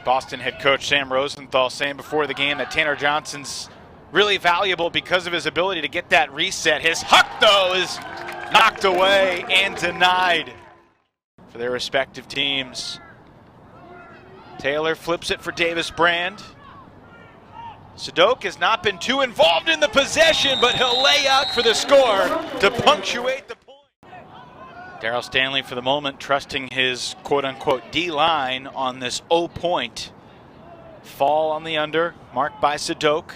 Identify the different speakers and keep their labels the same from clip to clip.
Speaker 1: Boston head coach Sam Rosenthal saying before the game that Tanner Johnson's really valuable because of his ability to get that reset. His huck, though, is knocked away and denied for their respective teams. Taylor flips it for Davis Brand. Sadok has not been too involved in the possession, but he'll lay out for the score to punctuate the point. Darryl Stanley, for the moment, trusting his quote-unquote D-line on this 0-point. Fall on the under, marked by Sadok.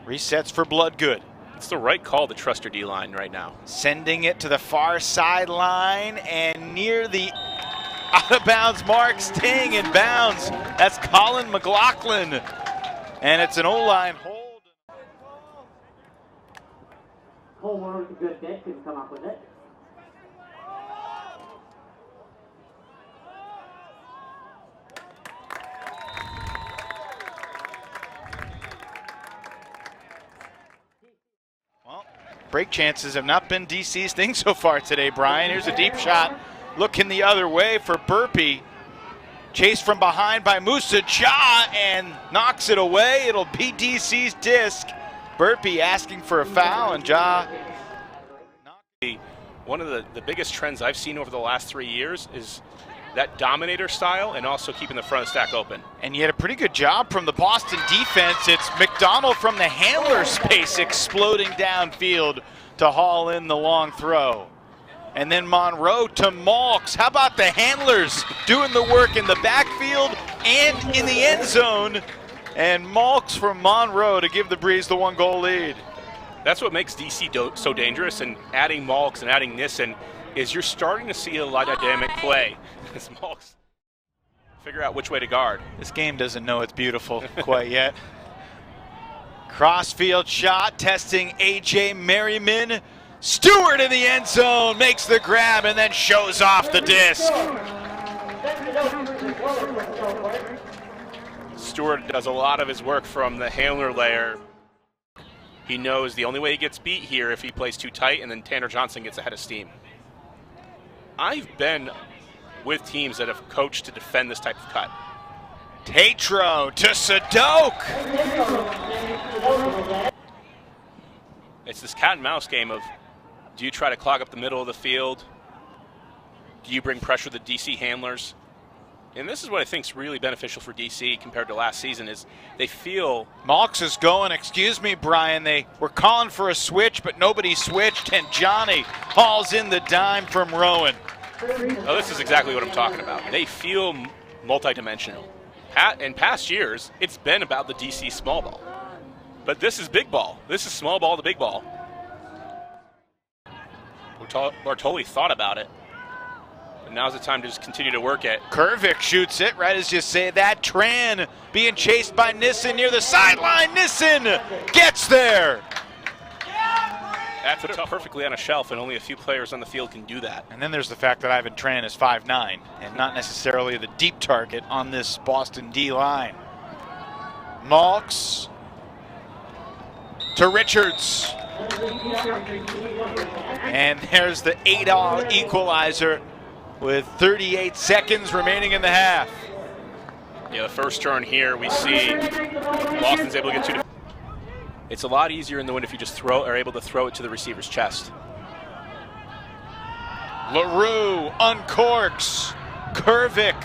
Speaker 1: Resets for Bloodgood.
Speaker 2: It's the right call to trust your D-line right now.
Speaker 1: Sending it to the far sideline and near the out-of-bounds mark, staying in bounds. That's Colin McLaughlin. And it's an O-line hold.
Speaker 3: Coleman, good hit, can come up with it.
Speaker 1: Well, break chances have not been DC's thing so far today, Brian. Here's a deep shot, looking the other way for Burpee. Chased from behind by Musa Ja and knocks it away. It'll be DC's disc. Burpee asking for a foul, and Ja.
Speaker 2: One of the biggest trends I've seen over the last 3 years is that dominator style and also keeping the front stack open.
Speaker 1: And you had a pretty good job from the Boston defense. It's McDonald from the handler space exploding downfield to haul in the long throw. And then Monroe to Malks. How about the handlers doing the work in the backfield and in the end zone? And Malks from Monroe to give the Breeze the 1-goal lead.
Speaker 2: That's what makes DC so dangerous, and adding Malks and adding Nissen is you're starting to see a lot of dynamic play as Malks figure out which way to guard.
Speaker 1: This game doesn't know it's beautiful quite yet. Crossfield shot, testing A.J. Merriman. Stewart in the end zone, makes the grab and then shows off the disc.
Speaker 2: Stewart does a lot of his work from the handler layer. He knows the only way he gets beat here if he plays too tight, and then Tanner Johnson gets ahead of steam. I've been with teams that have coached to defend this type of cut.
Speaker 1: Tatro to Sadok.
Speaker 2: It's this cat and mouse game of, do you try to clog up the middle of the field? Do you bring pressure to the DC handlers? And this is what I think is really beneficial for DC compared to last season is they feel...
Speaker 1: Malks is going, excuse me, Brian. They were calling for a switch, but nobody switched, and Johnny hauls in the dime from Rowan.
Speaker 2: Oh, this is exactly what I'm talking about. They feel multidimensional. In past years, it's been about the DC small ball. But this is big ball. This is small ball to big ball. Bartoli thought about it. But now's the time to just continue to work it.
Speaker 1: Kervik shoots it right as you say that. Tran being chased by Nissen near the sideline. Nissen gets there.
Speaker 2: That's put it perfectly on a shelf, and only a few players on the field can do that.
Speaker 1: And then there's the fact that Ivan Tran is 5'9", and not necessarily the deep target on this Boston D line. Malks to Richards. And there's the 8-all equalizer with 38 seconds remaining in the half.
Speaker 2: Yeah, the first turn here, we see Boston's able to get 2. It's a lot easier in the wind if you just are able to throw it to the receiver's chest.
Speaker 1: LaRue uncorks. Kervik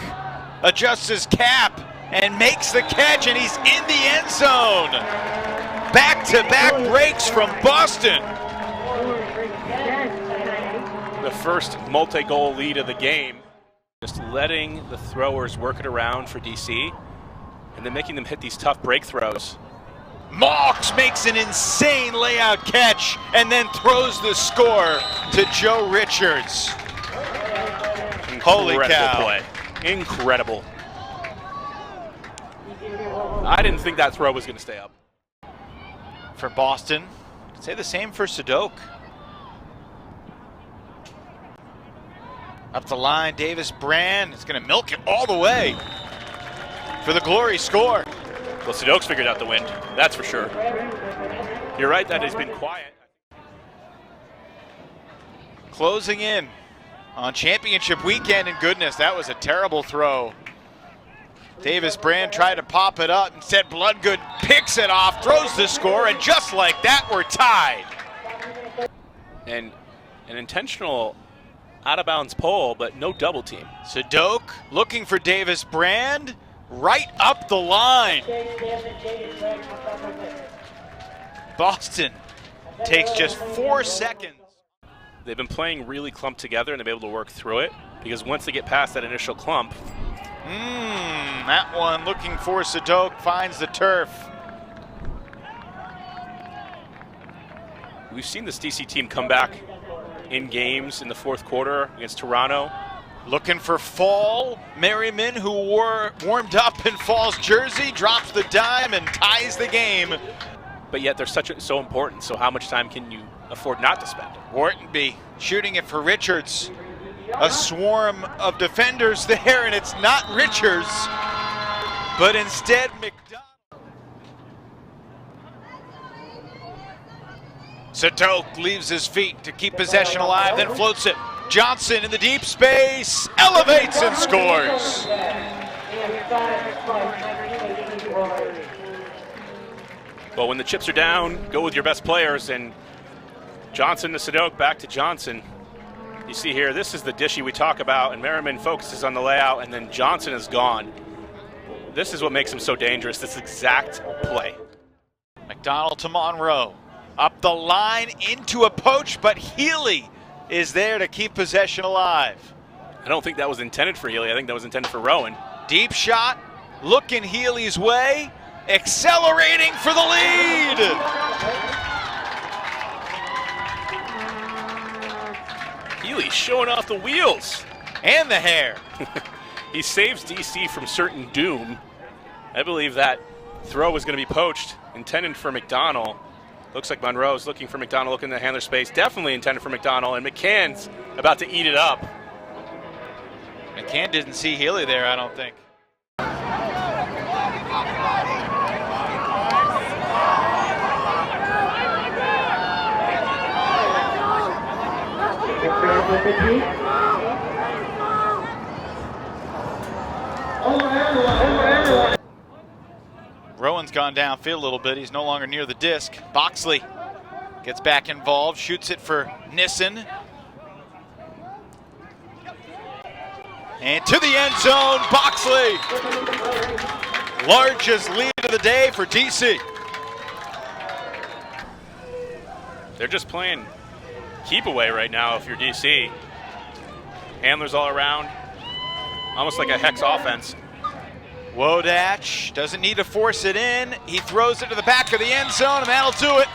Speaker 1: adjusts his cap and makes the catch, and he's in the end zone. Back-to-back breaks from Boston.
Speaker 2: The first multi-goal lead of the game. Just letting the throwers work it around for DC, and then making them hit these tough break throws.
Speaker 1: Malks makes an insane layout catch and then throws the score to Joe Richards. Holy cow.
Speaker 2: Play. Incredible. I didn't think that throw was going to stay up.
Speaker 1: For Boston, I'd say the same for Sadok. Up the line, Davis Brand is going to milk it all the way for the glory score.
Speaker 2: Well, Sadok's figured out the wind, that's for sure. You're right that he's been quiet.
Speaker 1: Closing in on championship weekend, and goodness, that was a terrible throw Davis Brand tried to pop it up. Instead, Bloodgood picks it off, throws the score, and just like that, we're tied.
Speaker 2: And an intentional out-of-bounds pull, but no double team.
Speaker 1: Sadok looking for Davis Brand, right up the line. Boston takes just 4 seconds.
Speaker 2: They've been playing really clumped together, and they've been able to work through it, because once they get past that initial clump.
Speaker 1: That one looking for Sadok, finds the turf.
Speaker 2: We've seen this DC team come back in games in the fourth quarter against Toronto.
Speaker 1: Looking for Fall. Merriman, who warmed up in Fall's jersey, drops the dime and ties the game.
Speaker 2: But yet they're so important, so how much time can you afford not to spend?
Speaker 1: Whartonby shooting it for Richards. A swarm of defenders there, and it's not Richards, but instead McDonald. Sadok leaves his feet to keep possession alive, then floats it. Johnson in the deep space, elevates and scores.
Speaker 2: Well, when the chips are down, go with your best players, and Johnson to Sadok, back to Johnson. You see here, this is the dishy we talk about, and Merriman focuses on the layout, and then Johnson is gone. This is what makes him so dangerous, this exact play.
Speaker 1: McDonald to Monroe. Up the line into a poach, but Healy is there to keep possession alive.
Speaker 2: I don't think that was intended for Healy. I think that was intended for Rowan.
Speaker 1: Deep shot, looking Healy's way, accelerating for the lead.
Speaker 2: Healy showing off the wheels.
Speaker 1: And the hair.
Speaker 2: He saves DC from certain doom. I believe that throw was going to be poached, intended for McDonald. Looks like Monroe's looking for McDonald, looking in the handler space. Definitely intended for McDonald, and McCann's about to eat it up.
Speaker 1: McCann didn't see Healy there, I don't think. Rowan's gone downfield a little bit. He's no longer near the disc. Boxley gets back involved, shoots it for Nissen. And to the end zone, Boxley. Largest lead of the day for DC.
Speaker 2: They're just playing keep away right now if you're DC. Handlers all around, almost like a hex offense.
Speaker 1: Wodach doesn't need to force it in. He throws it to the back of the end zone, and that'll do it.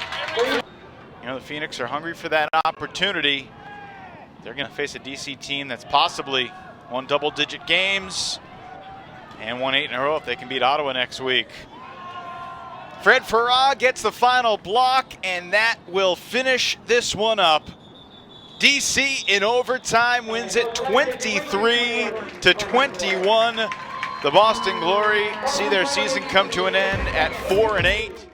Speaker 1: You know, the Phoenix are hungry for that opportunity. They're going to face a DC team that's possibly won double-digit games and won 8 in a row if they can beat Ottawa next week. Fred Farah gets the final block, and that will finish this one up. DC in overtime wins it 23-21. The Boston Glory see their season come to an end at 4-8.